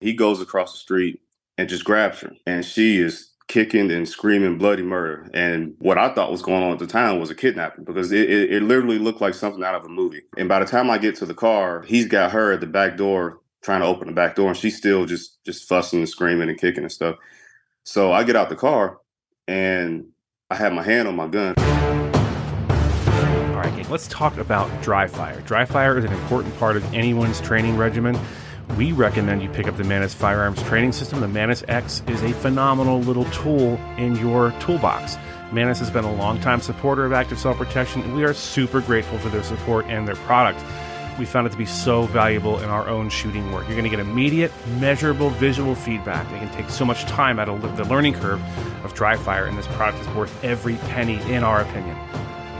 He goes across the street and just grabs her. And she is kicking and screaming bloody murder. And what I thought was going on at the time was a kidnapping because it literally looked like something out of a movie. And by the time I get to the car, he's got her at the back door trying to open the back door, and she's still just fussing and screaming and kicking and stuff. So I get out the car and I have my hand on my gun. All right, gang, let's talk about dry fire. Dry fire is an important part of anyone's training regimen. We recommend you pick up the Manus Firearms Training System. The Manus X is a phenomenal little tool in your toolbox. Manus has been a longtime supporter of active self-protection, and we are super grateful for their support and their product. We found it to be so valuable in our own shooting work. You're going to get immediate, measurable visual feedback. They can take so much time out of the learning curve of dry fire, and this product is worth every penny in our opinion.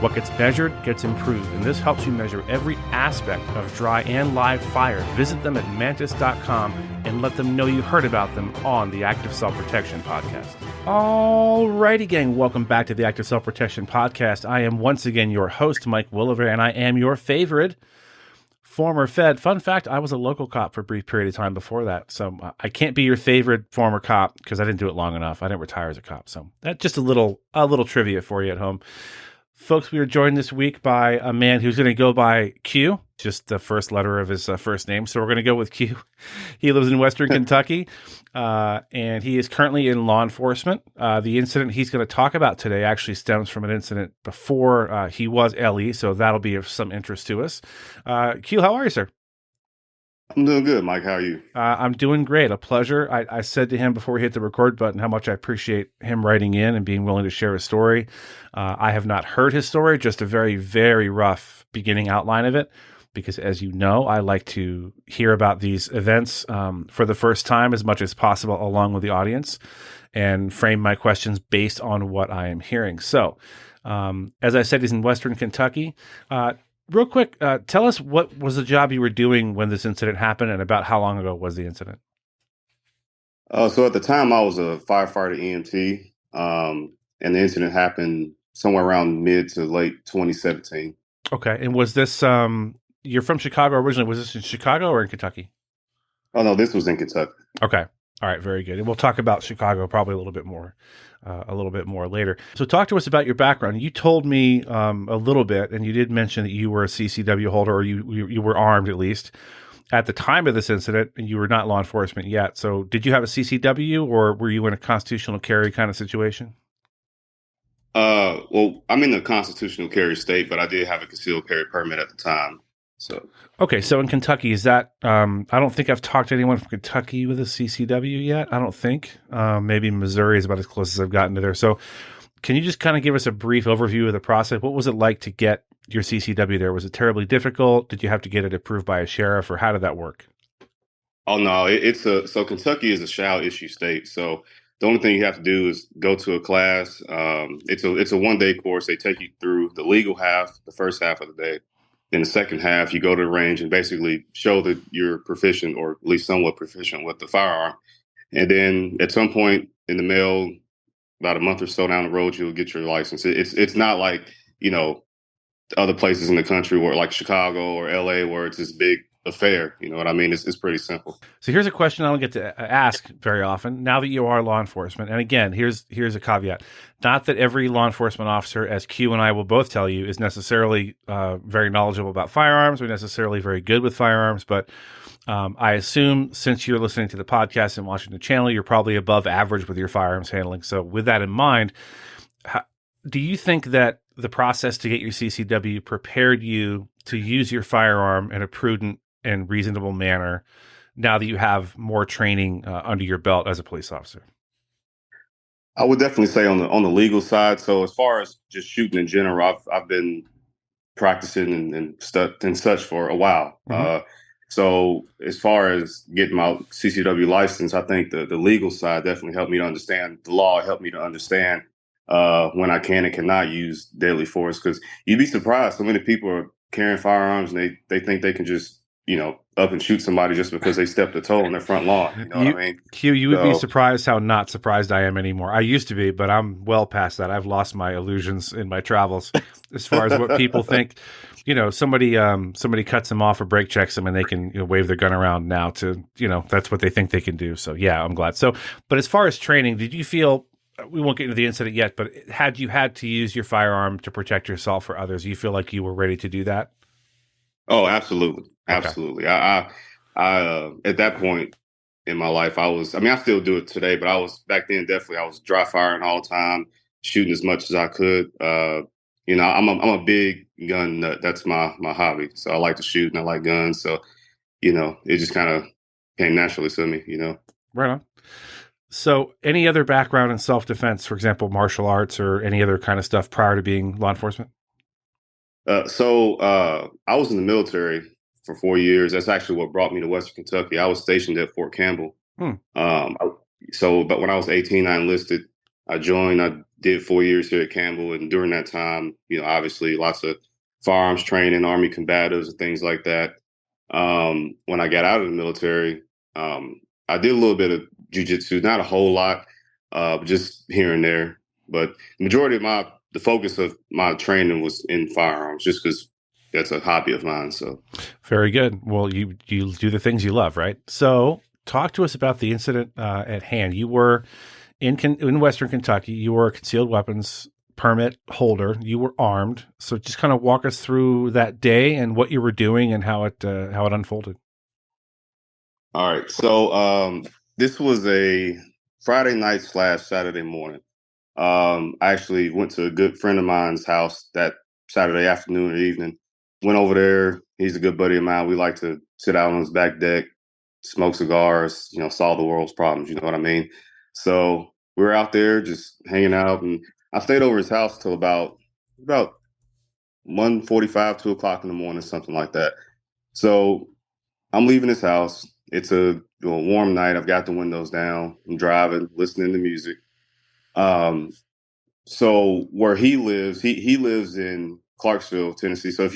What gets measured gets improved, and this helps you measure every aspect of dry and live fire. Visit them at mantis.com and let them know you heard about them on the Active Self-Protection Podcast. Alrighty, gang, welcome back to the Active Self-Protection Podcast. I am once again your host, Mike Williver, and I am your favorite former Fed. Fun fact, I was a local cop for a brief period of time before that, so I can't be your favorite former cop because I didn't do it long enough. I didn't retire as a cop, so that's just a little trivia for you at home. Folks, we are joined this week by a man who's going to go by Q, just the first letter of his first name. So we're going to go with Q. He lives in Western Kentucky, and he is currently in law enforcement. The incident he's going to talk about today actually stems from an incident before he was LE, so that'll be of some interest to us. Q, how are you, sir? I'm doing good, Mike. How are you? I'm doing great. A pleasure. I said to him before we hit the record button how much I appreciate him writing in and being willing to share his story. I have not heard his story, just a very, very rough beginning outline of it, because as you know, I like to hear about these events for the first time as much as possible along with the audience and frame my questions based on what I am hearing. So, as I said, he's in Western Kentucky. Real quick, tell us what was the job you were doing when this incident happened and about how long ago was the incident? So at the time, I was a firefighter EMT, and the incident happened somewhere around mid to late 2017. Okay. And was this, you're from Chicago originally. Was this in Chicago or in Kentucky? Oh, no, this was in Kentucky. Okay. All right. Very good. And we'll talk about Chicago probably a little bit more later. So talk to us about your background. You told me a little bit, and you did mention that you were a CCW holder, or you were armed at least at the time of this incident, and you were not law enforcement yet. So did you have a CCW, or were you in a constitutional carry kind of situation? Well, I'm in the constitutional carry state, but I did have a concealed carry permit at the time. So okay, so in Kentucky, is that I don't think I've talked to anyone from Kentucky with a CCW yet. I don't think. Maybe Missouri is about as close as I've gotten to there. So can you just kind of give us a brief overview of the process? What was it like to get your CCW there? Was it terribly difficult? Did you have to get it approved by a sheriff, or how did that work? Oh no, so Kentucky is a shall issue state. So the only thing you have to do is go to a class. It's a 1-day course. They take you through the legal half, the first half of the day. In the second half, you go to the range and basically show that you're proficient, or at least somewhat proficient, with the firearm. And then at some point in the mail, about a month or so down the road, you'll get your license. It's not like, other places in the country, where like Chicago or LA, where it's this big affair. You know what I mean? It's pretty simple. So here's a question I don't get to ask very often. Now that you are law enforcement, and again, here's a caveat: not that every law enforcement officer, as Q and I will both tell you, is necessarily very knowledgeable about firearms or necessarily very good with firearms. But I assume since you're listening to the podcast and watching the channel, you're probably above average with your firearms handling. So with that in mind, do you think that the process to get your CCW prepared you to use your firearm in a prudent and reasonable manner now that you have more training under your belt as a police officer? I would definitely say on the legal side. So as far as just shooting in general, I've been practicing and such for a while. Mm-hmm. So as far as getting my CCW license, I think the legal side definitely helped me to understand the law, helped me to understand when I can and cannot use deadly force. Because you'd be surprised, so many people are carrying firearms and they think they can just, up and shoot somebody just because they stepped a toe on their front lawn. You know what I mean? Q, you would be surprised how not surprised I am anymore. I used to be, but I'm well past that. I've lost my illusions in my travels as far as what people think. somebody cuts them off or brake checks them, and they can wave their gun around now to that's what they think they can do. So yeah, I'm glad. So, but as far as training, did you feel? We won't get into the incident yet, but had you had to use your firearm to protect yourself or others, you feel like you were ready to do that? Oh, absolutely, Okay. absolutely. At that point in my life, I was. I mean, I still do it today, but I was back then. Definitely, I was dry firing all the time, shooting as much as I could. I'm a big gun nut. That's my hobby. So I like to shoot and I like guns. So it just kind of came naturally to me. Right on. So, any other background in self defense, for example, martial arts or any other kind of stuff prior to being law enforcement? I was in the military for 4 years. That's actually what brought me to Western Kentucky. I was stationed at Fort Campbell. Hmm. Um, I- but when I was 18, I enlisted. I joined. I did 4 years here at Campbell, and during that time, obviously lots of firearms training, Army combatives, and things like that. When I got out of the military, I did a little bit of jujitsu, not a whole lot, just here and there. But the majority of the focus of my training was in firearms, just because that's a hobby of mine. So, Very good. Well, you do the things you love, right? So, talk to us about the incident at hand. You were in Western Kentucky. You were a concealed weapons permit holder. You were armed. So, just kind of walk us through that day and what you were doing and how it unfolded. all right. This was a Friday night slash Saturday morning. I actually went to a good friend of mine's house that Saturday afternoon or evening. Went over there. He's a good buddy of mine. We like to sit out on his back deck, smoke cigars, solve the world's problems. You know what I mean? So we were out there just hanging out, and I stayed over his house till about 1:45, 2 o'clock in the morning, something like that. So I'm leaving his house. It's a warm night. I've got the windows down. I'm driving, listening to music. Um, so where he lives, he lives in Clarksville, Tennessee. So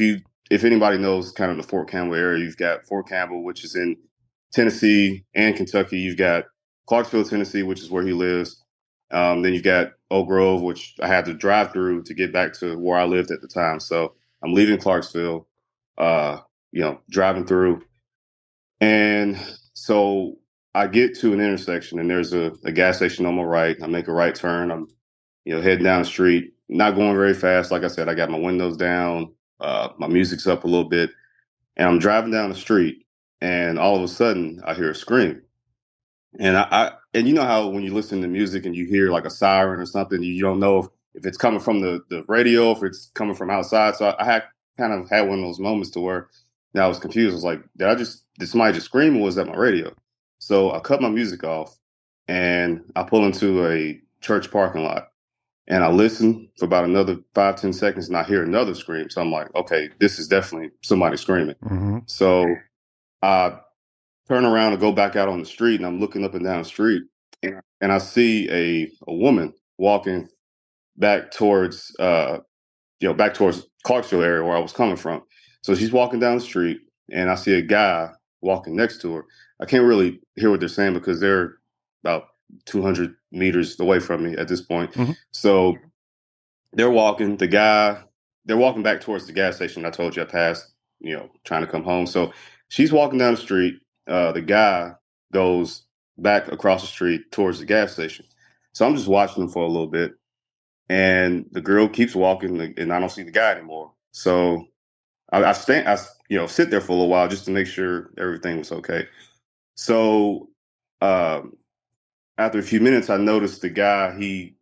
if anybody knows kind of the Fort Campbell area, you've got Fort Campbell, which is in Tennessee and Kentucky. You've got Clarksville, Tennessee, which is where he lives. Then you've got Oak Grove, which I had to drive through to get back to where I lived at the time. So I'm leaving Clarksville, uh, driving through. And so I get to an intersection and there's a gas station on my right. I make a right turn. I'm heading down the street, not going very fast. Like I said, I got my windows down, my music's up a little bit, and I'm driving down the street, and all of a sudden I hear a scream. And and you know how when you listen to music and you hear like a siren or something, you don't know if it's coming from the radio, if it's coming from outside. So I had kind of had one of those moments to where now I was confused. I was like, did somebody just scream, or was that my radio? So I cut my music off and I pull into a church parking lot and I listen for about another 5, 10 seconds and I hear another scream. So I'm like, okay, this is definitely somebody screaming. Mm-hmm. So I turn around and go back out on the street and I'm looking up and down the street and I see a woman walking back towards back towards Clarksville area where I was coming from. So she's walking down the street and I see a guy walking next to her. I can't really hear what they're saying because they're about 200 meters away from me at this point. Mm-hmm. So they're walking back towards the gas station I told you I passed, trying to come home. So she's walking down the street. The guy goes back across the street towards the gas station. So I'm just watching them for a little bit. And the girl keeps walking and I don't see the guy anymore. So sit there for a little while just to make sure everything was okay. So um, after a few minutes, I noticed the guy, he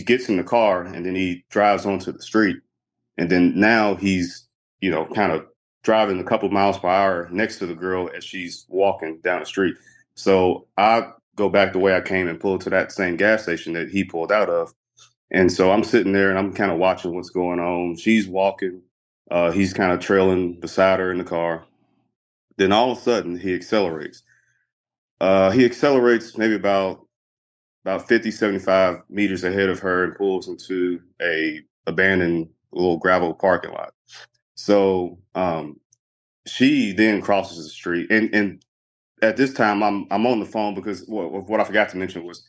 gets in the car and then he drives onto the street. And then now he's, kind of driving a couple miles per hour next to the girl as she's walking down the street. So I go back the way I came and pull to that same gas station that he pulled out of. And so I'm sitting there and I'm kind of watching what's going on. She's walking. He's kind of trailing beside her in the car. Then all of a sudden he accelerates. He accelerates maybe about 50, 75 meters ahead of her and pulls into a abandoned little gravel parking lot. So she then crosses the street, and at this time I'm on the phone because what I forgot to mention was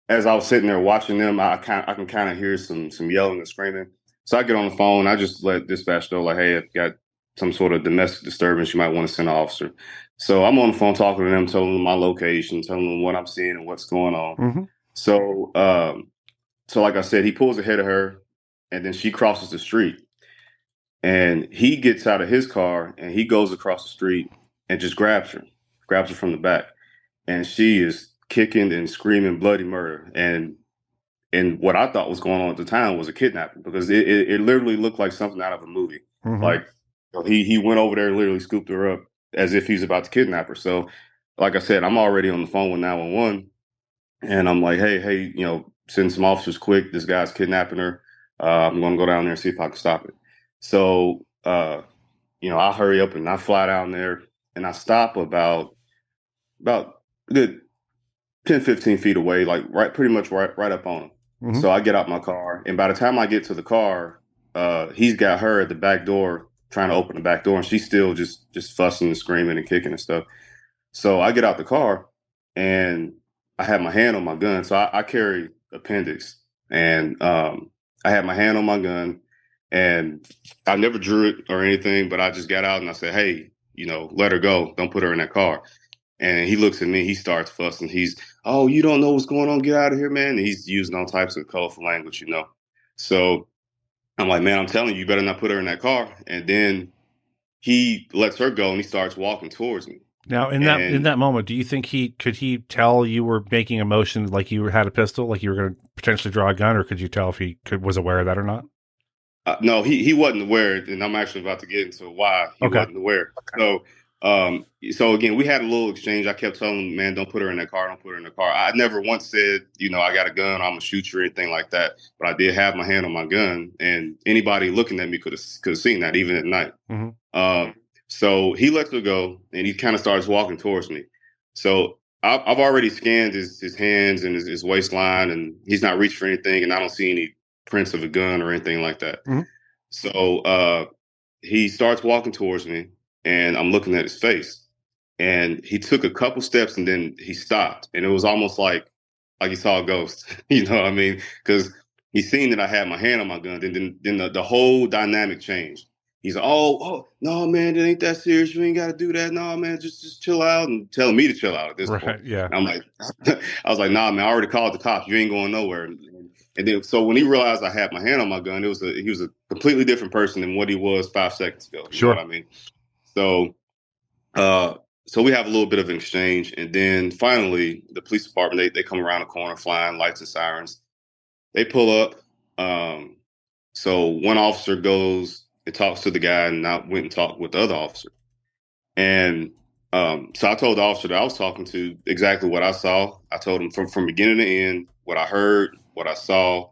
as I was sitting there watching them, I can kind of hear some yelling and screaming. So I get on the phone. I just let dispatch know like, hey, I've got some sort of domestic disturbance. You might want to send an officer. So I'm on the phone talking to them, telling them my location, telling them what I'm seeing and what's going on. Mm-hmm. So, so like I said, he pulls ahead of her, and then she crosses the street, and he gets out of his car and he goes across the street and just grabs her from the back, and she is kicking and screaming bloody murder. And what I thought was going on at the time was a kidnapping because it literally looked like something out of a movie. Mm-hmm. Like he went over there and literally scooped her up as if he's about to kidnap her. So, like I said, I'm already on the phone with 911, and I'm like, hey, send some officers quick. This guy's kidnapping her. I'm going to go down there and see if I can stop it. So, I hurry up and I fly down there and I stop about a good 10, 15 feet away, like pretty much right up on him. Mm-hmm. So I get out my car, and by the time I get to the car, he's got her at the back door trying to open the back door, and she's still just fussing and screaming and kicking and stuff. So I get out the car, and I have my hand on my gun. So I carry appendix, and I had my hand on my gun, and I never drew it or anything, but I just got out and I said, "Hey, let her go. Don't put her in that car." And he looks at me, he starts fussing. Oh, you don't know what's going on. Get out of here, man. And he's using all types of colorful language. So I'm like, man, I'm telling you, you better not put her in that car. And then he lets her go and he starts walking towards me. Now, in And that moment, do you think he tell you were making a motion like you had a pistol, like you were going to potentially draw a gun, or could you tell if he was aware of that or not? no, he wasn't aware. And I'm actually about to get into why he Okay. wasn't aware. So again, we had a little exchange. I kept telling him, man, don't put her in that car. Don't put her in the car. I never once said, I got a gun. I'm gonna shoot you or anything like that. But I did have my hand on my gun, and anybody looking at me could have seen that even at night. Mm-hmm. So he lets her go, and he kind of starts walking towards me. So I've already scanned his hands and his waistline, and he's not reaching for anything, and I don't see any prints of a gun or anything like that. Mm-hmm. So he starts walking towards me, and I'm looking at his face. And he took a couple steps, and then he stopped, and it was almost like he saw a ghost. You know what I mean? Because he seen that I had my hand on my gun. Then the whole dynamic changed. He's like, oh, no, man, it ain't that serious. You ain't got to do that. No, man, just chill out, and telling me to chill out at this point. Right. Yeah. And I'm like, I was like, nah, man, I already called the cops. You ain't going nowhere. And then, so when he realized I had my hand on my gun, he was a completely different person than what he was 5 seconds ago. You know what Sure. I mean? So, uh, so we have a little bit of an exchange, and then finally, the police department they come around the corner, flying lights and sirens. They pull up. Um, so one officer goes and talks to the guy, and I went and talked with the other officer. And so I told the officer that I was talking to exactly what I saw. I told him from beginning to end what I heard, what I saw.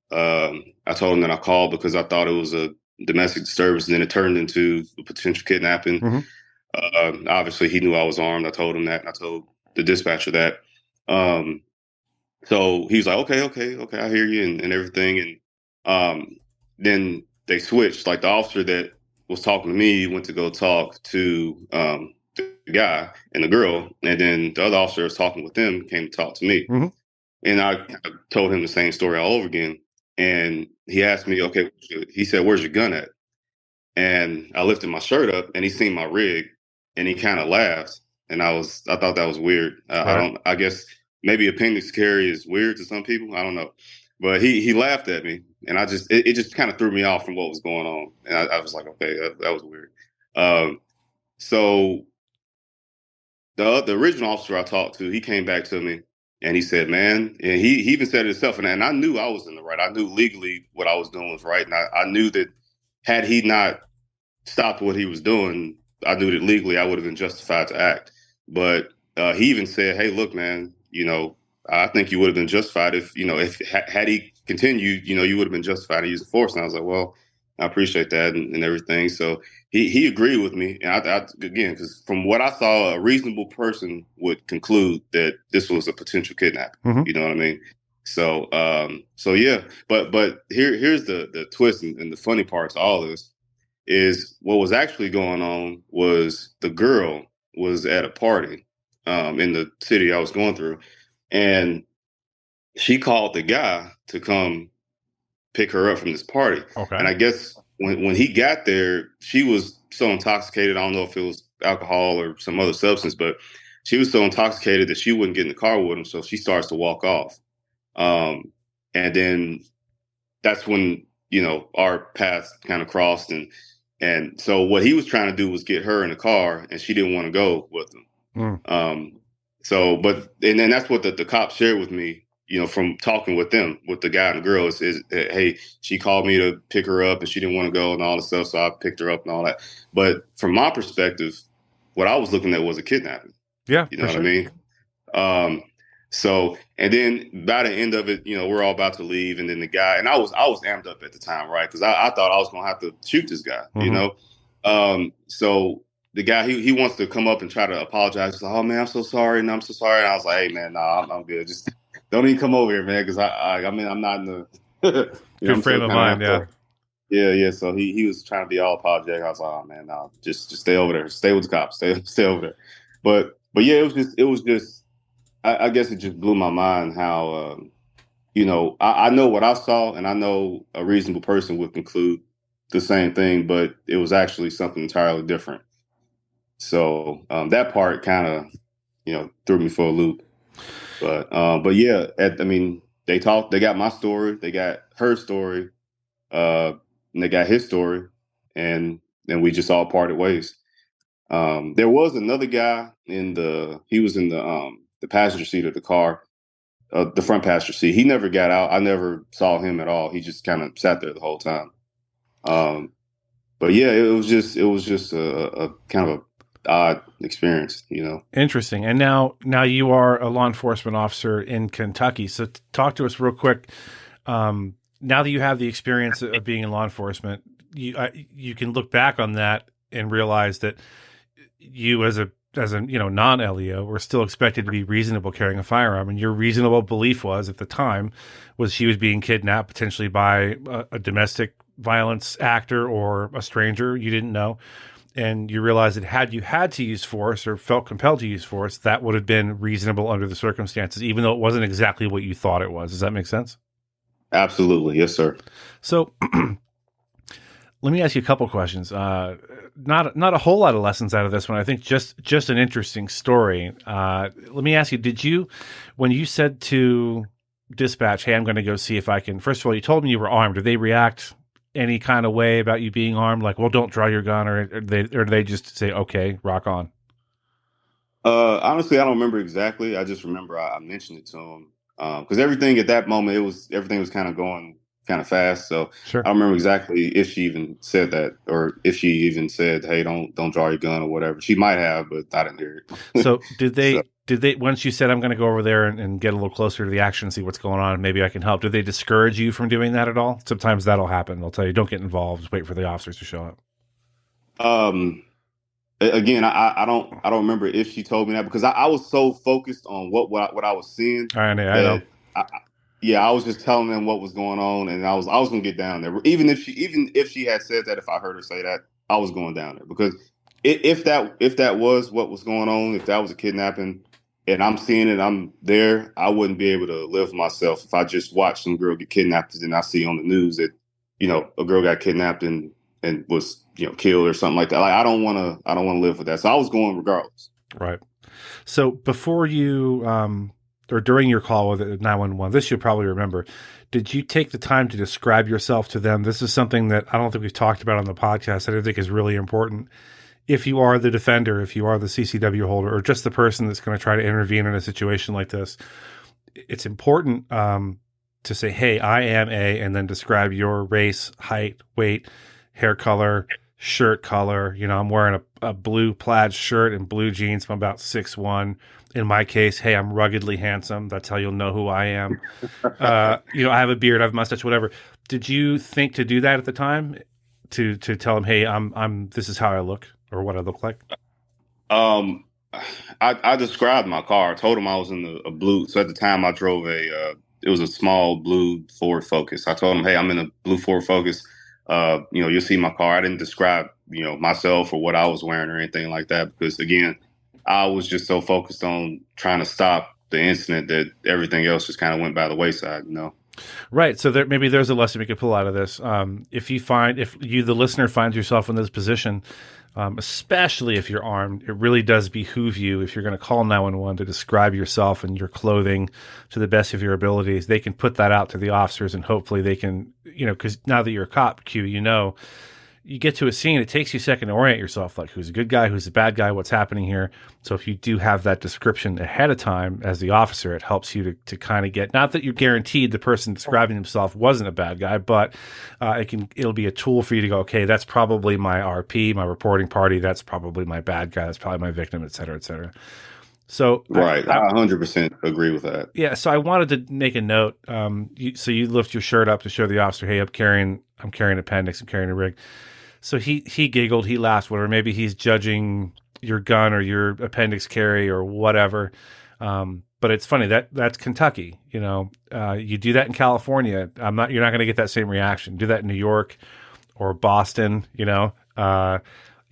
I told him that I called because I thought it was a domestic disturbance, and then it turned into a potential kidnapping. Mm-hmm. Obviously, he knew I was armed. I told him that. And I told the dispatcher that. Um, so he was like, okay, I hear you and everything. And then they switched. Like the officer that was talking to me went to go talk to the guy and the girl, and then the other officer was talking with them came to talk to me. Mm-hmm. And I told him the same story all over again. And he asked me, okay, he said, "Where's your gun at?" And I lifted my shirt up, and he seen my rig, and he kind of laughed, and I thought that was weird. Right. I guess maybe appendix carry is weird to some people. I don't know, but he laughed at me, and it just kind of threw me off from what was going on, and I was like, okay, that was weird. Um, so the original officer I talked to, he came back to me. And he said, man, and he even said it himself, and I knew I was in the right. I knew legally what I was doing was right. And I knew that had he not stopped what he was doing, I knew that legally I would have been justified to act. But he even said, "Hey, look, man, I think you would have been justified if had he continued, you would have been justified to use the force." And I was like, "Well, I appreciate that and everything." So he agreed with me, and again, because from what I saw, a reasonable person would conclude that this was a potential kidnapping. Mm-hmm. You know what I mean? So yeah, but here's the twist and the funny part to all this is what was actually going on was the girl was at a party in the city I was going through, and she called the guy to come pick her up from this party. Okay. And I guess when he got there, she was so intoxicated. I don't know if it was alcohol or some other substance, but she was so intoxicated that she wouldn't get in the car with him. So she starts to walk off. Um, and then that's when, our paths kind of crossed. And so what he was trying to do was get her in the car, and she didn't want to go with him. Mm. And then that's what the cops shared with me, from talking with them, with the guy and the girl is, hey, she called me to pick her up and she didn't want to go and all this stuff. So I picked her up and all that. But from my perspective, what I was looking at was a kidnapping. Yeah, You know for what I sure. mean? And then by the end of it, we're all about to leave. And then the guy, and I was amped up at the time, right? Because I thought I was going to have to shoot this guy, Mm-hmm. So the guy, he wants to come up and try to apologize. He's like, oh man, I'm so sorry. And I'm so sorry. And I was like, hey man, nah, I'm good. Just don't even come over here, man. Cause I mean, I'm not in the, Good I'm frame still of kind mind. of Yeah. amped up. Yeah. Yeah. So he was trying to be all apologetic. I was like, oh man, no, just stay over there. Stay with the cops. Stay over there. But yeah, it was just, I guess it just blew my mind how, I know what I saw, and I know a reasonable person would conclude the same thing, but it was actually something entirely different. So that part kind of, threw me for a loop. But yeah, I mean, they got my story, they got her story, uh, and they got his story, and then we just all parted ways. There was another guy he was in the passenger seat of the car, the front passenger seat. He never got out. I never saw him at all. He just kind of sat there the whole time. Um, but yeah, it was just a kind of a odd experience. Interesting. And now you are a law enforcement officer in Kentucky. So talk to us real quick. Now that you have the experience of being in law enforcement, you can look back on that and realize that you as a non-LEO were still expected to be reasonable carrying a firearm, and your reasonable belief was at the time was she was being kidnapped potentially by a domestic violence actor or a stranger you didn't know, and you realize that had you had to use force or felt compelled to use force, that would have been reasonable under the circumstances, even though it wasn't exactly what you thought it was. Does that make sense? Absolutely, yes, sir. So let me ask you a couple questions. Not a whole lot of lessons out of this one. I think just an interesting story. Let me ask you: when you said to dispatch, "Hey, I'm going to go see if I can"? First of all, you told me you were armed. Did they react any kind of way about you being armed? Like, well, don't draw your gun, or do they just say, "Okay, rock on"? Honestly, I don't remember exactly. I just remember I mentioned it to him because everything at that moment, everything was kind of going kind of fast. So Sure. I don't remember exactly if she even said that, or if she even said, "Hey, don't draw your gun" or whatever. She might have, but I didn't hear it. So did So they once you said I'm going to go over there and get a little closer to the action and see what's going on and maybe I can help? Did they discourage you from doing that at all? Sometimes that'll happen. They'll tell you don't get involved. Just wait for the officers to show up. um, again, I don't remember if she told me that because I was so focused on what I was seeing I know. that yeah, I was just telling them what was going on, and I was gonna get down there. Even if she had said that, if I heard her say that, I was going down there because if that was what was going on, if that was a kidnapping, and I'm seeing it, I'm there, I wouldn't be able to live with myself if I just watched some girl get kidnapped and I see on the news that a girl got kidnapped and was killed or something like that. Like I don't want to live with that. So I was going regardless. Right. So before you or during your call with 911, this you'll probably remember. Did you take the time to describe yourself to them? This is something that I don't think we've talked about on the podcast. I think is really important. If you are the defender, if you are the CCW holder, or just the person that's going to try to intervene in a situation like this, it's important to say, "Hey, I am a," and then describe your race, height, weight, hair color, shirt color. I'm wearing a blue plaid shirt and blue jeans. I'm about 6'1". In my case, hey, I'm ruggedly handsome. That's how you'll know who I am. I have a beard, I have a mustache, whatever. Did you think to do that at the time to tell them, hey, I'm this is how I look or what I look like? Um, I described my car. I told him I was in a blue. So at the time, I drove it was a small blue Ford Focus. I told him, hey, I'm in a blue Ford Focus. You'll see my car. I didn't describe, myself or what I was wearing or anything like that because again, I was just so focused on trying to stop the incident that everything else just kind of went by the wayside. Right. So maybe there's a lesson we could pull out of this. If you, the listener, finds yourself in this position, especially if you're armed, it really does behoove you, if you're going to call 911, to describe yourself and your clothing to the best of your abilities. They can put that out to the officers, and hopefully they can, because now that you're a cop, Q, you get to a scene, it takes you a second to orient yourself, like who's a good guy, who's a bad guy, what's happening here. So if you do have that description ahead of time as the officer, it helps you to kind of get, not that you're guaranteed the person describing himself wasn't a bad guy, but it'll be a tool for you to go, okay, that's probably my RP, my reporting party, that's probably my bad guy, that's probably my victim, et cetera, et cetera. So Right. I 100% agree with that. yeah, so I wanted to make a note. So you lift your shirt up to show the officer, hey, I'm carrying appendix, I'm carrying a rig. So he giggled, he laughed, whatever. Maybe he's judging your gun or your appendix carry or whatever. But it's funny that's Kentucky. You do that in California, you're not going to get that same reaction. Do that in New York or Boston.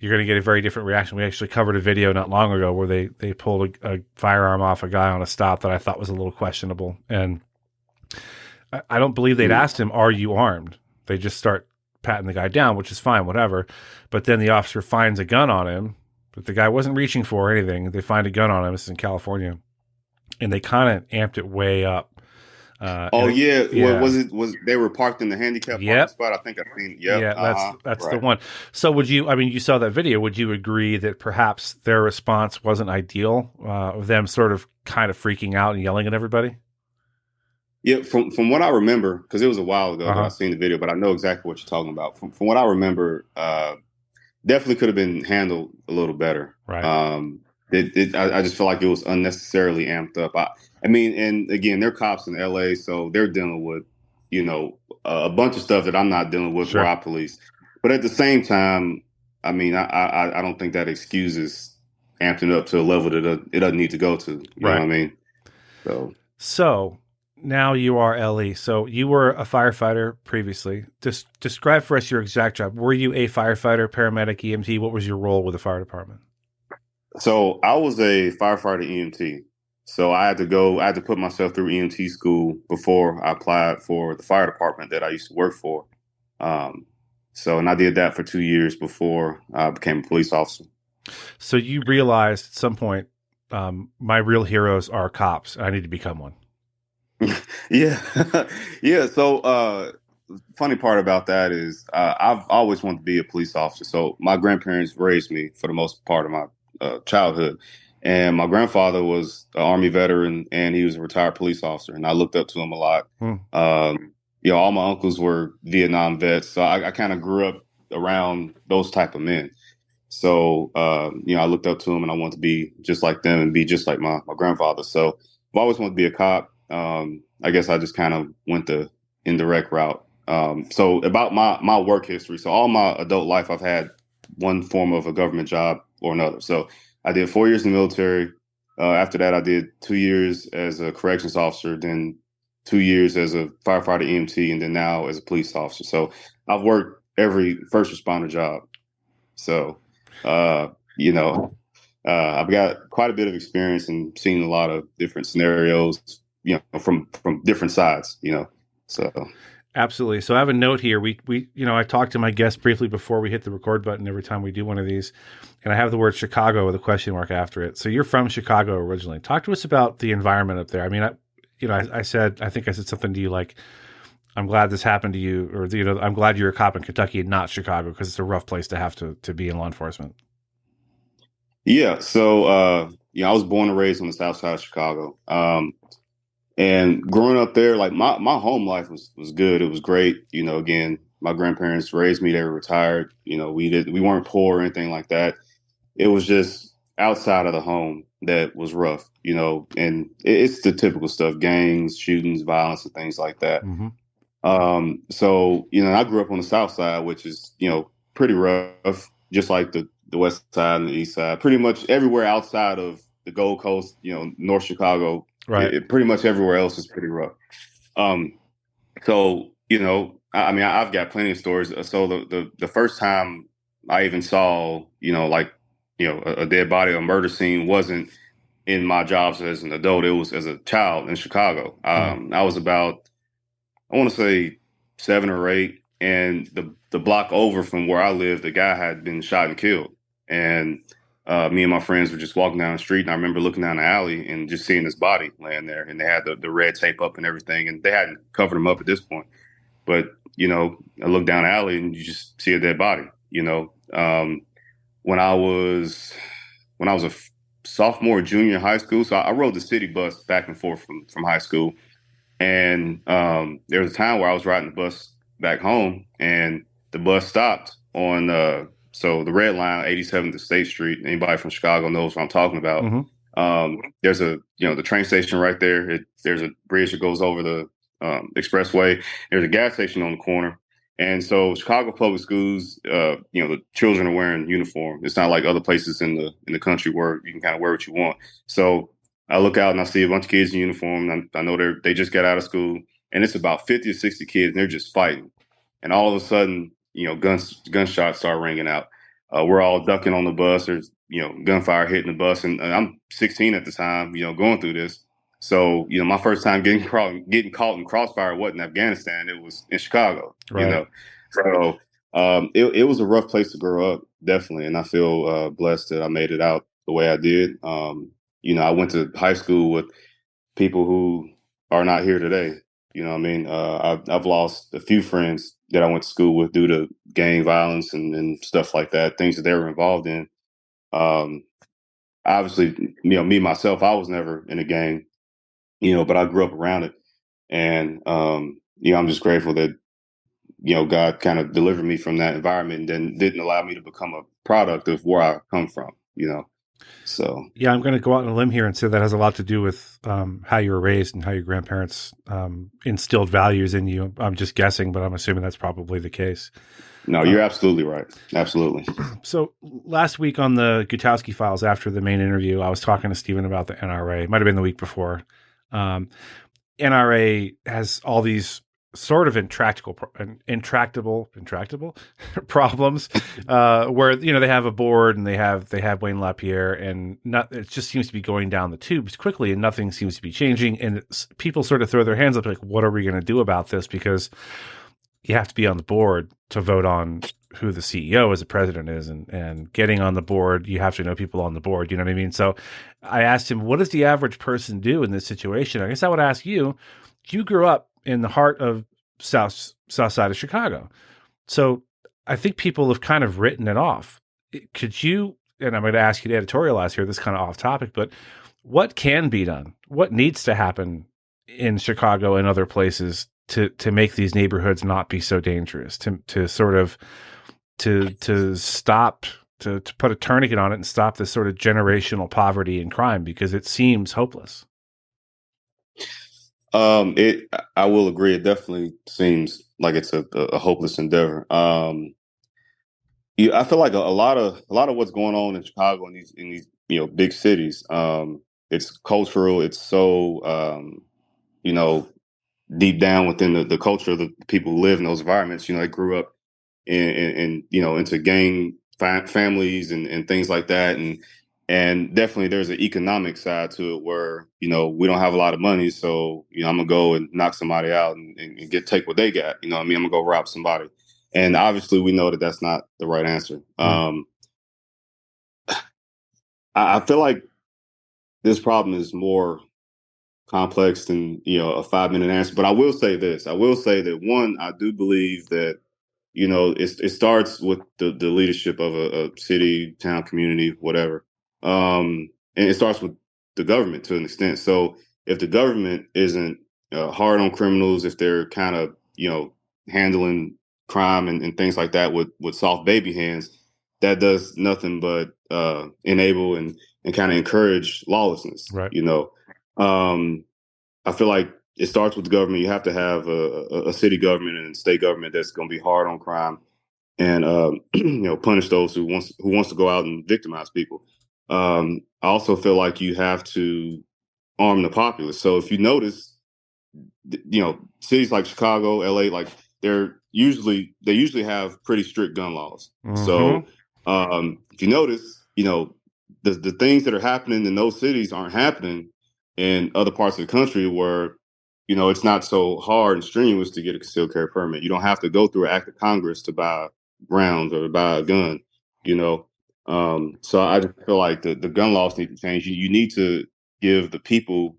You're going to get a very different reaction. We actually covered a video not long ago where they pulled a firearm off a guy on a stop that I thought was a little questionable, and I don't believe they'd asked him, "Are you armed?" They just start patting the guy down, which is fine, whatever. But then the officer finds a gun on him that the guy wasn't reaching for or anything. They find a gun on him. This is in California, and they kind of amped it way up. Oh yeah, Yeah. was they were parked in the handicap parking Yep. spot? I think I've seen. Yep. Yeah, that's the Right. one. So would you? I mean, you saw that video. Would you agree that perhaps their response wasn't ideal? Of them sort of kind of freaking out and yelling at everybody. Yeah, from what I remember, because it was a while ago Uh that I huh. seen the video, but I know exactly what you're talking about. From what I remember, definitely could have been handled a little better. Right. I just feel like it was unnecessarily amped up. I mean, and again, they're cops in LA, so they're dealing with, a bunch of stuff that I'm not dealing with where Sure. I police. But at the same time, I mean, I don't think that excuses amping up to a level that it doesn't need to go to. You know what Right. I mean? So So now you are LE. So you were a firefighter previously. Just describe for us your exact job. Were you a firefighter, paramedic, EMT? What was your role with the fire department? So I was a firefighter EMT. So I had to put myself through EMT school before I applied for the fire department that I used to work for. Um, and I did that for 2 years before I became a police officer. So you realized at some point, my real heroes are cops. I need to become one. Yeah. Yeah. So, funny part about that is, I've always wanted to be a police officer. So my grandparents raised me for the most part of my childhood. And my grandfather was an Army veteran and he was a retired police officer. And I looked up to him a lot. Hmm. All my uncles were Vietnam vets. So I kind of grew up around those type of men. So, I looked up to him and I wanted to be just like them and be just like my grandfather. So I've always wanted to be a cop. I guess I just kind of went the indirect route. So about my work history. So all my adult life, I've had one form of a government job or another. So I did 4 years in the military. After that, I did 2 years as a corrections officer, then 2 years as a firefighter EMT, and then now as a police officer. So I've worked every first responder job. So, uh, you know, I've got quite a bit of experience and seen a lot of different scenarios, from different sides, So, Absolutely. So I have a note here. I talked to my guest briefly before we hit the record button every time we do one of these, and I have the word Chicago with a question mark after it. So you're from Chicago originally. Talk to us about the environment up there. I mean, I think I said something to you like, I'm glad this happened to you, or I'm glad you're a cop in Kentucky and not Chicago, because it's a rough place to have to be in law enforcement. yeah. So, I was born and raised on the south side of Chicago. And growing up there, like my home life was good. It was great. Again, my grandparents raised me. They were retired. We weren't poor or anything like that. It was just outside of the home that was rough, and it's the typical stuff: gangs, shootings, violence, and things like that. Mm-hmm. I grew up on the south side, which is, pretty rough, just like the west side and the east side. Pretty much everywhere outside of the Gold Coast, North Chicago, Right. pretty much everywhere else is pretty rough. Um, I mean, I've got plenty of stories. So the first time I even saw, a dead body or a murder scene wasn't in my jobs as an adult. It was as a child in Chicago. Hmm. I was about I want to say 7 or 8, and the block over from where I lived, the guy had been shot and killed, and me and my friends were just walking down the street, and I remember looking down the alley and just seeing his body laying there, and they had the red tape up and everything, and they hadn't covered him up at this point, but I look down the alley and you just see a dead body. When I was a sophomore, junior in high school, so I rode the city bus back and forth from high school. And there was a time where I was riding the bus back home, and the bus stopped on so the red line, 87th to State Street. Anybody from Chicago knows what I'm talking about. Mm-hmm. There's the train station right there. There's a bridge that goes over the expressway. There's a gas station on the corner. And so Chicago public schools, the children are wearing uniform. It's not like other places in the country where you can kind of wear what you want. So I look out and I see a bunch of kids in uniform. And I know they just got out of school, and it's about 50 or 60 kids, and they're just fighting. And all of a sudden, gunshots start ringing out. We're all ducking on the bus. There's gunfire hitting the bus, and I'm 16 at the time. Going through this. So my first time getting caught in crossfire wasn't Afghanistan. It was in Chicago. Right. So it was a rough place to grow up, definitely, and I feel blessed that I made it out the way I did. I went to high school with people who are not here today. You know what I mean? I've lost a few friends that I went to school with due to gang violence and stuff like that, things that they were involved in. Um, Obviously, me myself, I was never in a gang, but I grew up around it. And, I'm just grateful that, God kind of delivered me from that environment and then didn't allow me to become a product of where I come from. So. Yeah, I'm going to go out on a limb here and say that has a lot to do with how you were raised and how your grandparents instilled values in you. I'm just guessing, but I'm assuming that's probably the case. No, you're absolutely right. Absolutely. So last week on the Gutowski Files, after the main interview, I was talking to Stephen about the NRA. It might have been the week before. NRA has all these sort of intractable problems where they have a board and they have Wayne LaPierre, and it just seems to be going down the tubes quickly, and nothing seems to be changing. And people sort of throw their hands up like, what are we going to do about this? Because you have to be on the board to vote on who the CEO as a president is, and getting on the board, you have to know people on the board. You know what I mean? So I asked him, what does the average person do in this situation? I guess I would ask you, you grew up in the heart of south side of Chicago. So I think people have kind of written it off. Could you, and I'm going to ask you to editorialize here, this kind of off topic, but what can be done? What needs to happen in Chicago and other places to make these neighborhoods not be so dangerous, to sort of to stop, to put a tourniquet on it and stop this sort of generational poverty and crime, because it seems hopeless? I will agree. It definitely seems like it's a hopeless endeavor. I feel like a lot of what's going on in Chicago and these big cities. It's cultural. It's so you know deep down within the culture of the people who live in those environments. They grew up in into gang families and things like that, and definitely there's an economic side to it where we don't have a lot of money, so I'm gonna go and knock somebody out and take what they got. You know what I mean? I'm gonna go rob somebody, and obviously we know that that's not the right answer. I feel like this problem is more complex than a 5-minute answer. But I will say this: I will say that one, I do believe that it starts with the leadership of a city, town, community, whatever, and it starts with the government to an extent. So if the government isn't hard on criminals, if they're kind of handling crime and things like that with soft baby hands, that does nothing but enable and kind of encourage lawlessness. Right. I feel like it starts with the government. You have to have a city government and state government that's going to be hard on crime and punish those who wants to go out and victimize people. I also feel like you have to arm the populace. So if you notice, cities like Chicago, LA, like they usually have pretty strict gun laws. Mm-hmm. So if you notice, the things that are happening in those cities aren't happening in other parts of the country where it's not so hard and strenuous to get a concealed carry permit. You don't have to go through an act of Congress to buy rounds or to buy a gun, you know. So I just feel like the gun laws need to change. You need to give the people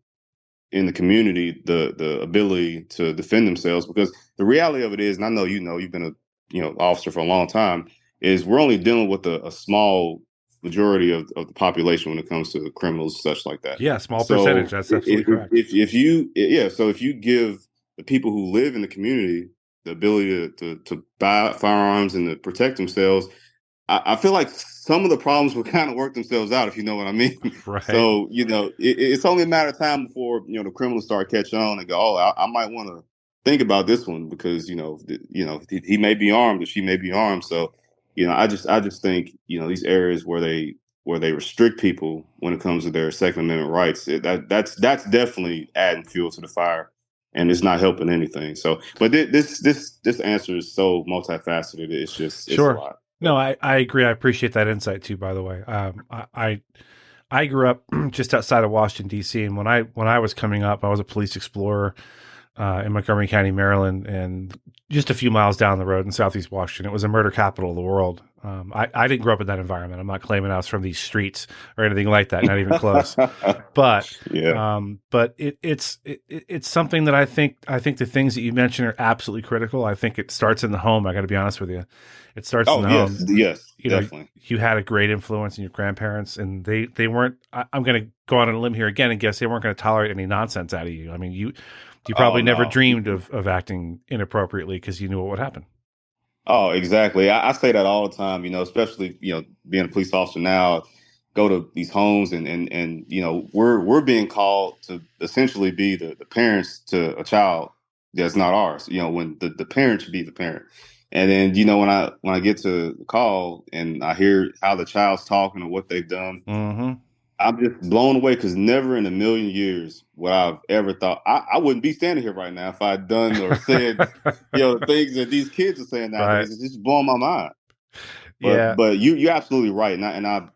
in the community the ability to defend themselves, because the reality of it is, and I know you've been a officer for a long time, is we're only dealing with a small majority of the population when it comes to criminals such like that. Yeah, small percentage. So That's absolutely correct. if you yeah, so if you give the people who live in the community the ability to buy firearms and to protect themselves, I feel like some of the problems will kind of work themselves out, if you know what I mean. Right. So, it's only a matter of time before, the criminals start catching on and go, oh, I might want to think about this one because, he may be armed or she may be armed. So, I just think, these areas where they restrict people when it comes to their Second Amendment rights, that's definitely adding fuel to the fire, and it's not helping anything. So, but this answer is so multifaceted. It's a Sure. lot. No, I agree. I appreciate that insight too, by the way. I grew up just outside of Washington D.C. and when I was coming up, I was a police explorer in Montgomery County, Maryland, and just a few miles down the road in Southeast Washington. It was a murder capital of the world. I didn't grow up in that environment. I'm not claiming I was from these streets or anything like that. Not even close. But Yeah. it's something that I think the things that you mentioned are absolutely critical. I think it starts in the home. I got to be honest with you. It starts in Oh, the yes, home. yes, You know, definitely. you had a great influence in your grandparents, and they weren't. I'm going to go on a limb here again and guess they weren't going to tolerate any nonsense out of you. I mean, you Oh probably never no. dreamed of acting inappropriately because you knew what would happen. Oh, exactly. I say that all the time. Especially being a police officer now, go to these homes and we're being called to essentially be the parents to a child that's not ours. When the parent should be the parent. And then when I get to the call and I hear how the child's talking or what they've done, Mm-hmm. I'm just blown away because never in a million years would I've ever thought I wouldn't be standing here right now if I'd done or said, the things that these kids are saying Right. nowadays. It's just blowing my mind. But Yeah. but you're absolutely right, and I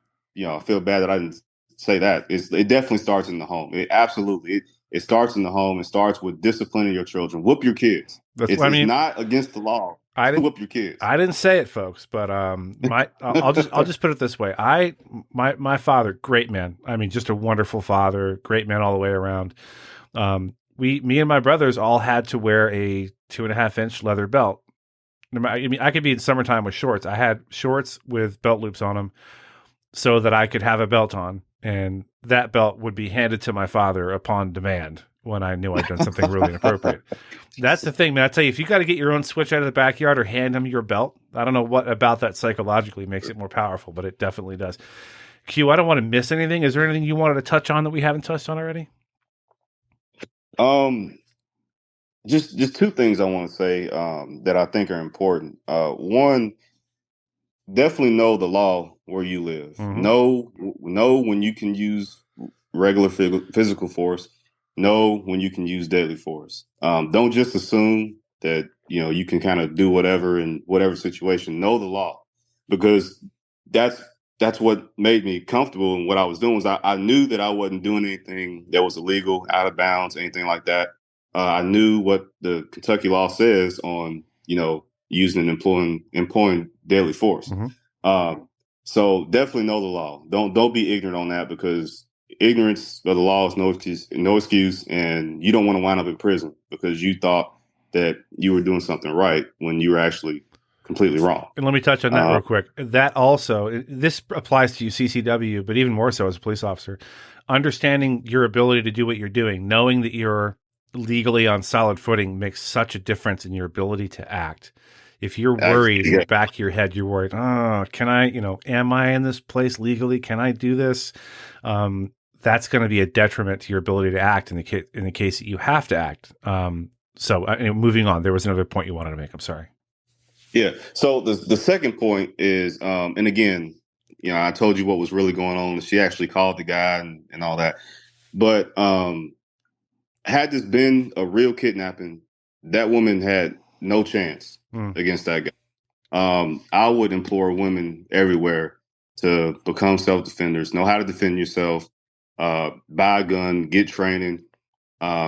feel bad that I didn't say that. It definitely starts in the home. It starts in the home. It starts with disciplining your children. Whoop your kids. That's It's what I it's mean. not against the law I to didn't. whoop your kids. I didn't say it, folks, but I'll just put it this way. My father, great man. I mean, just a wonderful father, great man all the way around. Me and my brothers all had to wear a 2.5 inch leather belt. I mean, I could be in summertime with shorts. I had shorts with belt loops on them so that I could have a belt on, and that belt would be handed to my father upon demand when I knew I'd done something really inappropriate. That's the thing, man. I tell you, if you got to get your own switch out of the backyard or hand him your belt, I don't know what about that psychologically makes it more powerful, but it definitely does. Q, I don't want to miss anything. Is there anything you wanted to touch on that we haven't touched on already? Um, just two things I want to say that I think are important. One, definitely know the law where you live. Mm-hmm. Know when you can use regular physical force. Know when you can use deadly force. Don't just assume that you can kind of do whatever in whatever situation. Know the law, because that's that's what made me comfortable. And what I was doing was I knew that I wasn't doing anything that was illegal, out of bounds, anything like that. I knew what the Kentucky law says on using and employing deadly force. Mm-hmm. Um, so definitely know the law. Don't be ignorant on that, because ignorance of the law is no excuse, no excuse, and you don't want to wind up in prison because you thought that you were doing something right when you were actually completely wrong. And let me touch on that Uh, real quick. That also, this applies to you, CCW, but even more so as a police officer. Understanding your ability to do what you're doing, knowing that you're legally on solid footing makes such a difference in your ability to act. If you're worried in yeah, the back of your head, you're worried, oh, can I, am I in this place legally? Can I do this? That's going to be a detriment to your ability to act in the case that you have to act. Moving on, there was another point you wanted to make. I'm sorry. yeah. So the second point is, and again, I told you what was really going on. She actually called the guy and all that. But had this been a real kidnapping, that woman had no chance Mm. against that guy. I would implore women everywhere to become self defenders, know how to defend yourself, buy a gun, get training.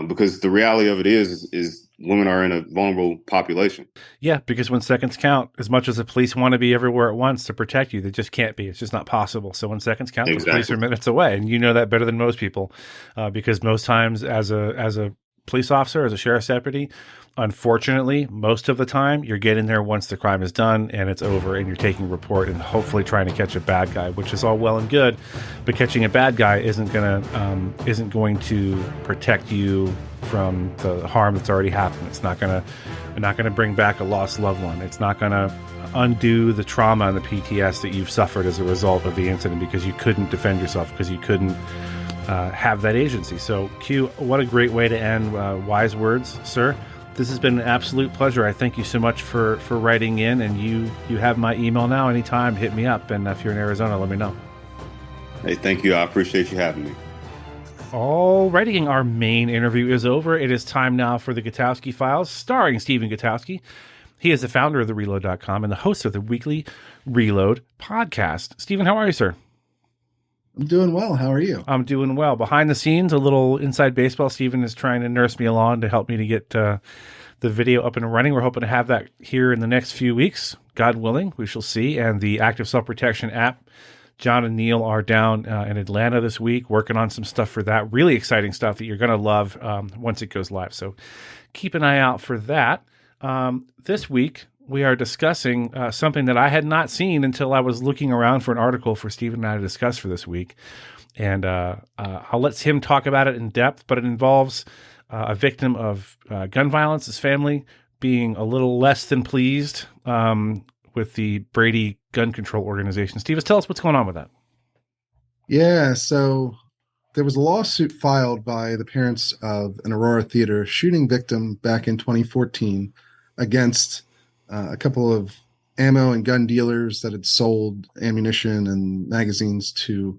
because the reality of it is women are in a vulnerable population. Yeah, because when seconds count, as much as the police want to be everywhere at once to protect you, they just can't be. It's just not possible. So when seconds count, those police Exactly. are minutes away, and you know that better than most people, because most times, as a police officer, as a sheriff's deputy, unfortunately, most of the time, you're getting there once the crime is done and it's over, and you're taking a report and hopefully trying to catch a bad guy, which is all well and good, but catching a bad guy isn't going to protect you from the harm that's already happened. It's not gonna bring back a lost loved one. It's not gonna undo the trauma and the PTS that you've suffered as a result of the incident because you couldn't defend yourself, because you couldn't have that agency. So, Q, what a great way to end. Wise words, sir. This has been an absolute pleasure. I thank you so much for writing in, and you have my email now. Anytime, hit me up, and if you're in Arizona, let me know. Hey, thank you. I appreciate you having me. Alrighty, our main interview is over. It is time now for the Gutowski Files, starring Stephen Gutowski. He is the founder of TheReload.com and the host of the weekly Reload podcast. Stephen, how are you, sir? I'm doing well. How are you? I'm doing well. Behind the scenes, a little inside baseball. Stephen is trying to nurse me along to help me to get the video up and running. We're hoping to have that here in the next few weeks. God willing, we shall see. And the Active Self-Protection app, John and Neil are down in Atlanta this week working on some stuff for that. Really exciting stuff that you're going to love once it goes live. So keep an eye out for that. This week, we are discussing something that I had not seen until I was looking around for an article for Stephen and I to discuss for this week. And I'll let him talk about it in depth, but it involves a victim of gun violence, his family being a little less than pleased with the Brady Gun Control Organization. Steve, tell us what's going on with that. Yeah, so there was a lawsuit filed by the parents of an Aurora Theater shooting victim back in 2014 against a couple of ammo and gun dealers that had sold ammunition and magazines to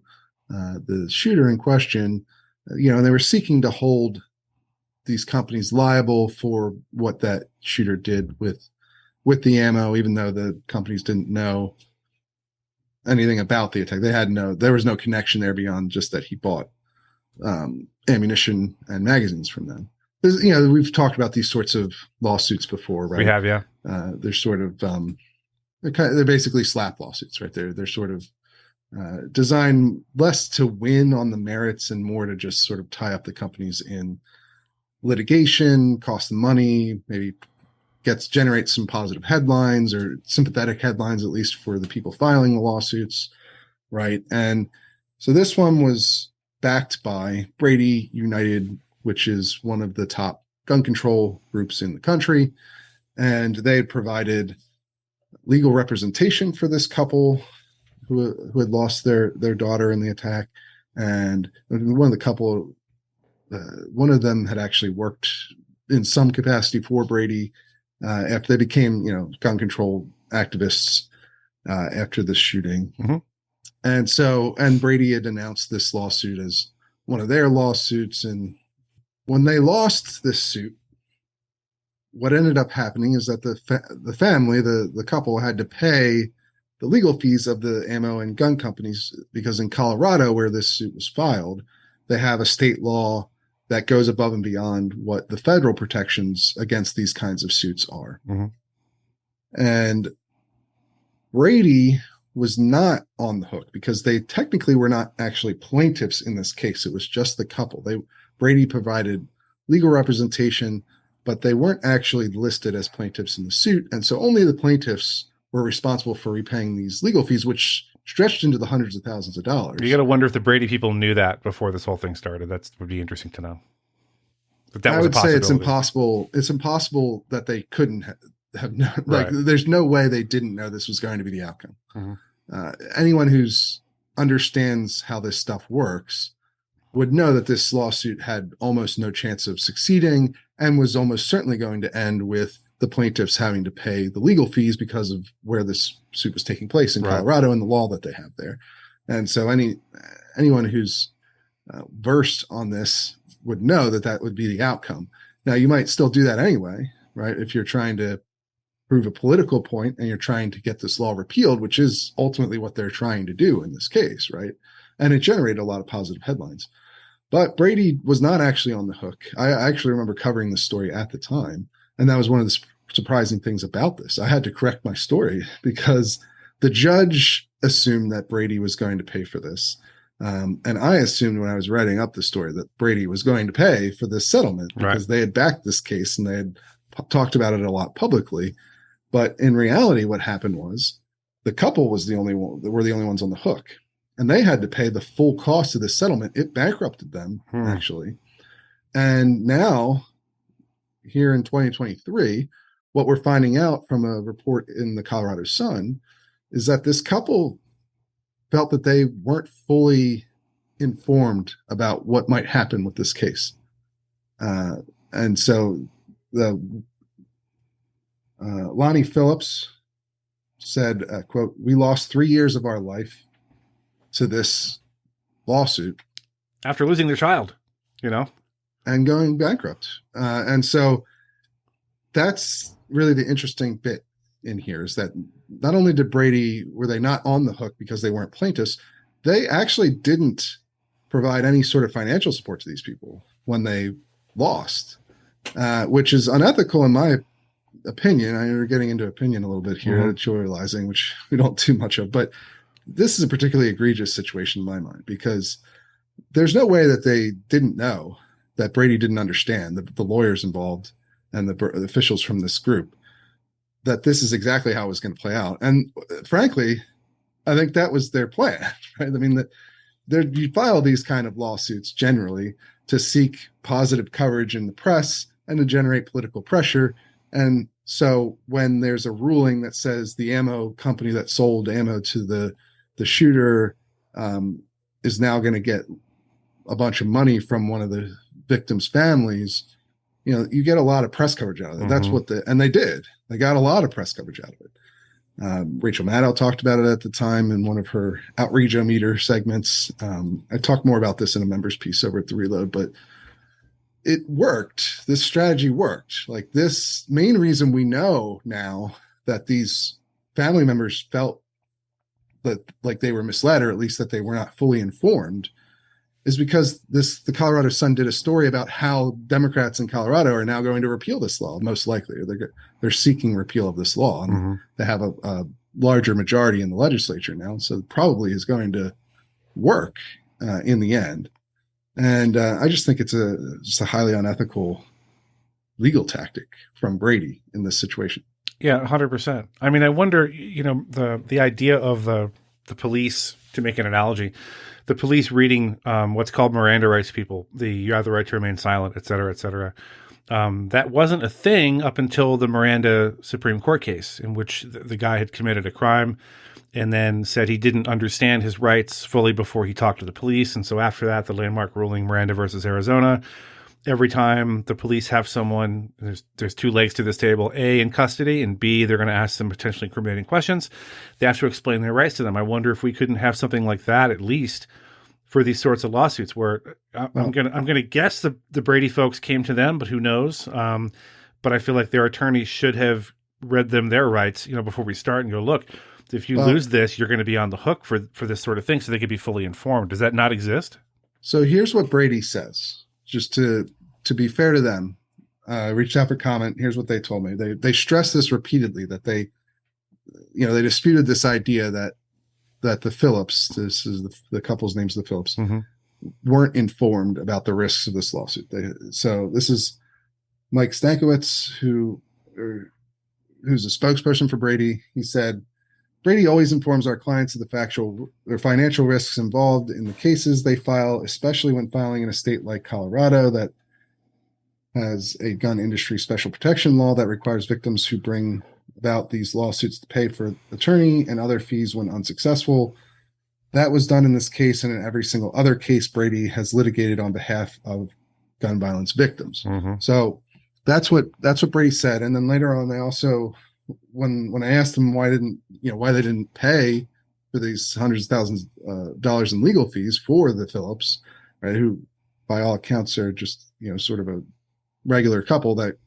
the shooter in question. And they were seeking to hold these companies liable for what that shooter did with the ammo, even though the companies didn't know anything about the attack. There was no connection there beyond just that he bought ammunition and magazines from them. We've talked about these sorts of lawsuits before, right? We have, yeah. They're sort of they're basically slap lawsuits, right? They're sort of designed less to win on the merits and more to just sort of tie up the companies in litigation, cost them money, maybe generate some positive headlines or sympathetic headlines, at least for the people filing the lawsuits, right? And so this one was backed by Brady United, which is one of the top gun control groups in the country. And they had provided legal representation for this couple who had lost their daughter in the attack. And one of the couple, one of them had actually worked in some capacity for Brady after they became, gun control activists after the shooting. Mm-hmm. And Brady had announced this lawsuit as one of their lawsuits. And when they lost this suit, what ended up happening is that the family, the couple, had to pay the legal fees of the ammo and gun companies, because in Colorado, where this suit was filed, they have a state law that goes above and beyond what the federal protections against these kinds of suits are. Mm-hmm. And Brady was not on the hook because they technically were not actually plaintiffs in this case. It was just the couple. Brady provided legal representation, but they weren't actually listed as plaintiffs in the suit. And so only the plaintiffs were responsible for repaying these legal fees, which stretched into the hundreds of thousands of dollars. You got to wonder if the Brady people knew that before this whole thing started. That would be interesting to know. But that I was would say it's impossible. It's impossible that they couldn't have known. Right. There's no way they didn't know this was going to be the outcome. Mm-hmm. Anyone who's understands how this stuff works would know that this lawsuit had almost no chance of succeeding and was almost certainly going to end with the plaintiffs having to pay the legal fees because of where this suit was taking place in Colorado and the law that they have there. And so anyone who's versed on this would know that would be the outcome. Now, you might still do that anyway, right? If you're trying to prove a political point and you're trying to get this law repealed, which is ultimately what they're trying to do in this case, right? And it generated a lot of positive headlines. But Brady was not actually on the hook. I actually remember covering the story at the time. And that was one of the surprising things about this. I had to correct my story because the judge assumed that Brady was going to pay for this. And I assumed when I was writing up the story that Brady was going to pay for this settlement because Right. they had backed this case and they had talked about it a lot publicly. But in reality, what happened was the couple was the only one were the only ones on the hook, and they had to pay the full cost of the settlement. It bankrupted them actually, and now here in 2023, what we're finding out from a report in the Colorado Sun is that this couple felt that they weren't fully informed about what might happen with this case, and so the Lonnie Phillips said, quote, "We lost 3 years of our life to this lawsuit After losing their child, you know? and going bankrupt." And so that's really the interesting bit in here is that not only were they not on the hook because they weren't plaintiffs, they actually didn't provide any sort of financial support to these people when they lost, which is unethical in my opinion. I know we're getting into opinion a little bit here, editorializing, which we don't do much of, but this is a particularly egregious situation in my mind because there's no way that they didn't know, that Brady didn't understand, the lawyers involved and the officials from this group, that this is exactly how it was going to play out. And frankly, I think that was their plan, right? I mean, you file these kind of lawsuits generally to seek positive coverage in the press and to generate political pressure. And so when there's a ruling that says the ammo company that sold ammo to the shooter is now going to get a bunch of money from one of the victims' families, you get a lot of press coverage out of it. That's what and they did. They got a lot of press coverage out of it. Rachel Maddow talked about it at the time in one of her Outrageometer segments. I talked more about this in a members piece over at the Reload, but it worked. This strategy worked. Like, this main reason we know now that these family members felt that like they were misled, or at least that they were not fully informed, is because the Colorado Sun did a story about how Democrats in Colorado are now going to repeal this law. Most likely, they're seeking repeal of this law, and they have a larger majority in the legislature now, so it probably is going to work in the end. And I just think it's just a highly unethical legal tactic from Brady in this situation. Yeah, 100%. I mean, I wonder, the idea of the police, to make an analogy, the police reading what's called Miranda rights people, you have the right to remain silent, et cetera, et cetera. That wasn't a thing up until the Miranda Supreme Court case, in which the guy had committed a crime and then said he didn't understand his rights fully before he talked to the police. And so after that, the landmark ruling, Miranda versus Arizona, every time the police have someone, there's two legs to this table: A, in custody, and B, they're going to ask them potentially incriminating questions. They have to explain their rights to them. I wonder if we couldn't have something like that, at least for these sorts of lawsuits, where I'm gonna guess the Brady folks came to them, but who knows? But I feel like their attorneys should have read them their rights, before we start, and go, look, if you lose this, you're going to be on the hook for this sort of thing, so they could be fully informed. Does that not exist? So here's what Brady says, just to be fair to them. I reached out for comment. Here's what they told me. They stressed this repeatedly, that they disputed this idea that the Phillips, this is the couple's names, the Phillips, weren't informed about the risks of this lawsuit. So this is Mike Stankiewicz, who's a spokesperson for Brady. He said, "Brady always informs our clients of the financial risks involved in the cases they file, especially when filing in a state like Colorado that has a gun industry special protection law that requires victims who bring about these lawsuits to pay for attorney and other fees when unsuccessful. That was done in this case and in every single other case Brady has litigated on behalf of gun violence victims." So that's what Brady said. And then later on, they also, when I asked them why they didn't pay for these hundreds of thousands of dollars in legal fees for the Phillips, right, who by all accounts are just sort of a regular couple that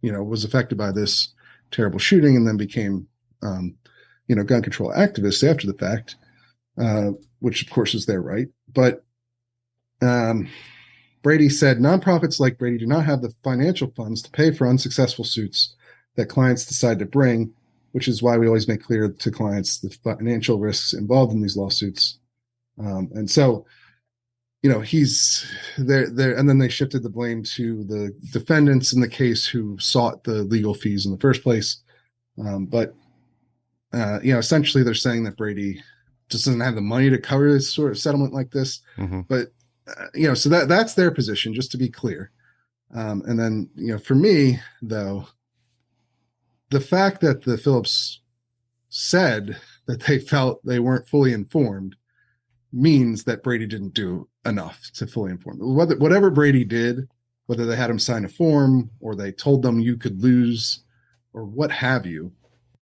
was affected by this terrible shooting and then became gun control activists after the fact, which of course is their right. But Brady said nonprofits like Brady do not have the financial funds to pay for unsuccessful suits that clients decide to bring, which is why we always make clear to clients the financial risks involved in these lawsuits. And so, he's there, and then they shifted the blame to the defendants in the case who sought the legal fees in the first place. But essentially they're saying that Brady just doesn't have the money to cover this sort of settlement like this. Mm-hmm. But so that's their position, just to be clear. And then for me though, the fact that the Phillips said that they felt they weren't fully informed means that Brady didn't do enough to fully inform them. Whatever Brady did, whether they had him sign a form or they told them you could lose or what have you,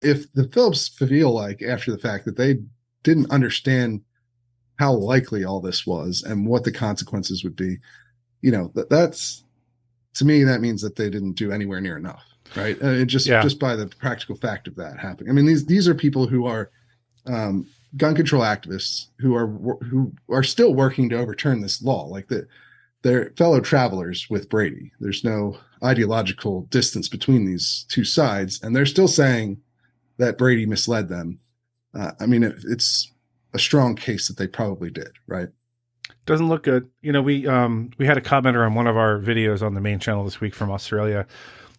if the Phillips feel like after the fact that they didn't understand how likely all this was and what the consequences would be, that's, to me, that means that they didn't do anywhere near enough, right? Just by the practical fact of that happening. I mean, these are people who are gun control activists who are still working to overturn this law. Like they're fellow travelers with Brady. There's no ideological distance between these two sides, and they're still saying that Brady misled them. I mean, it's a strong case that they probably did, right? Doesn't look good. We had a commenter on one of our videos on the main channel this week from Australia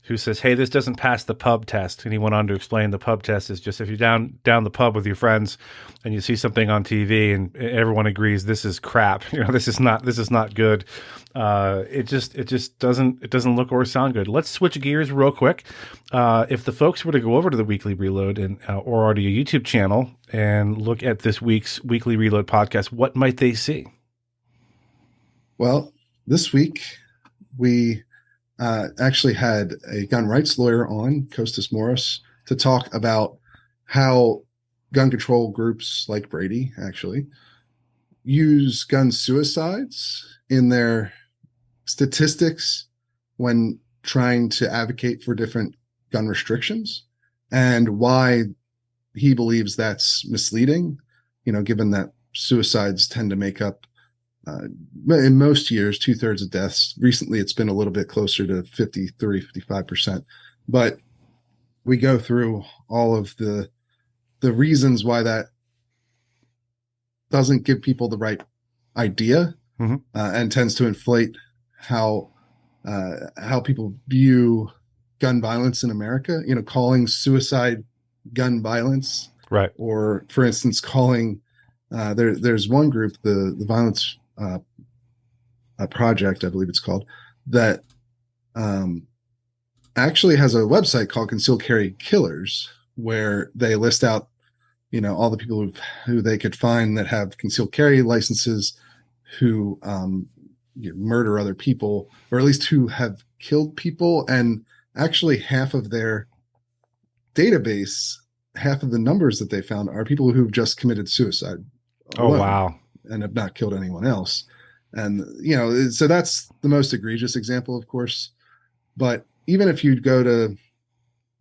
who says, hey, this doesn't pass the pub test. And he went on to explain the pub test is just if you're down the pub with your friends and you see something on TV and everyone agrees this is crap, this is not good. It just doesn't look or sound good. Let's switch gears real quick. If the folks were to go over to the Weekly Reload or to your YouTube channel and look at this week's Weekly Reload podcast, what might they see? Well, this week we actually had a gun rights lawyer on, Costas Morris, to talk about how gun control groups like Brady actually use gun suicides in their statistics when trying to advocate for different gun restrictions, and why he believes that's misleading, given that suicides tend to make up in most years 2/3 of deaths. Recently it's been a little bit closer to 55%, but we go through all of the reasons why that doesn't give people the right idea, and tends to inflate how people view gun violence in America, calling suicide gun violence, right? Or for instance, calling there's one group, the Violence Project, I believe it's called, that actually has a website called Concealed Carry Killers, where they list out, all the people who they could find that have concealed carry licenses, who murder other people, or at least who have killed people. And actually half of their database, half of the numbers that they found are people who've just committed suicide. Oh, wow. And have not killed anyone else. And, so that's the most egregious example, of course. But even if you go to,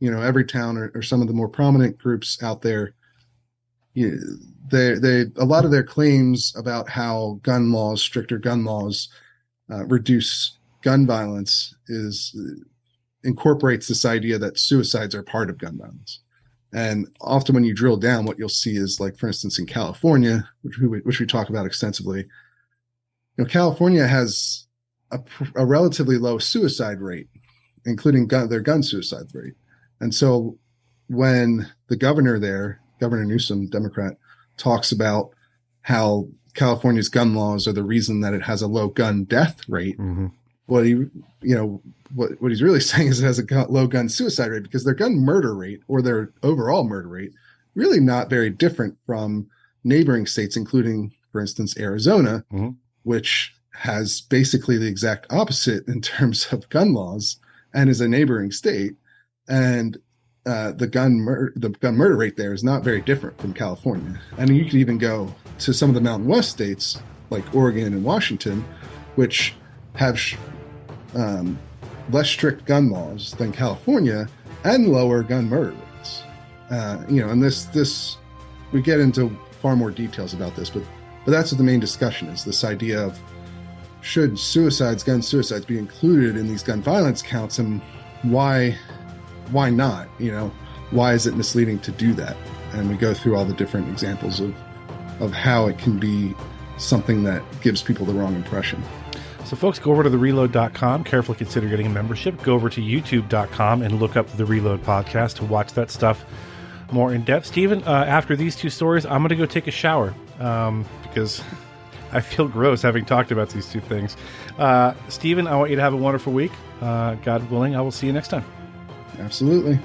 every town or some of the more prominent groups out there, they a lot of their claims about how stricter gun laws, reduce gun violence incorporates this idea that suicides are part of gun violence. And often when you drill down, what you'll see is, like, for instance, in California, which we talk about extensively, California has a relatively low suicide rate, including their gun suicide rate. And so when the governor there, Governor Newsom, Democrat, talks about how California's gun laws are the reason that it has a low gun death rate, what he's really saying is it has a low gun suicide rate, because their gun murder rate, or their overall murder rate, really not very different from neighboring states, including, for instance, Arizona, which has basically the exact opposite in terms of gun laws and is a neighboring state. And the gun murder rate there is not very different from California. And you could even go to some of the Mountain West states like Oregon and Washington, which have less strict gun laws than California and lower gun murder rates. And this we get into far more details about this, but that's what the main discussion is, this idea of should gun suicides be included in these gun violence counts, and why not? Why is it misleading to do that? And we go through all the different examples of how it can be something that gives people the wrong impression. So folks, go over to thereload.com, carefully consider getting a membership. Go over to youtube.com and look up the Reload podcast to watch that stuff more in depth. Stephen, after these two stories, I'm going to go take a shower because I feel gross having talked about these two things. Stephen, I want you to have a wonderful week. God willing, I will see you next time. Absolutely.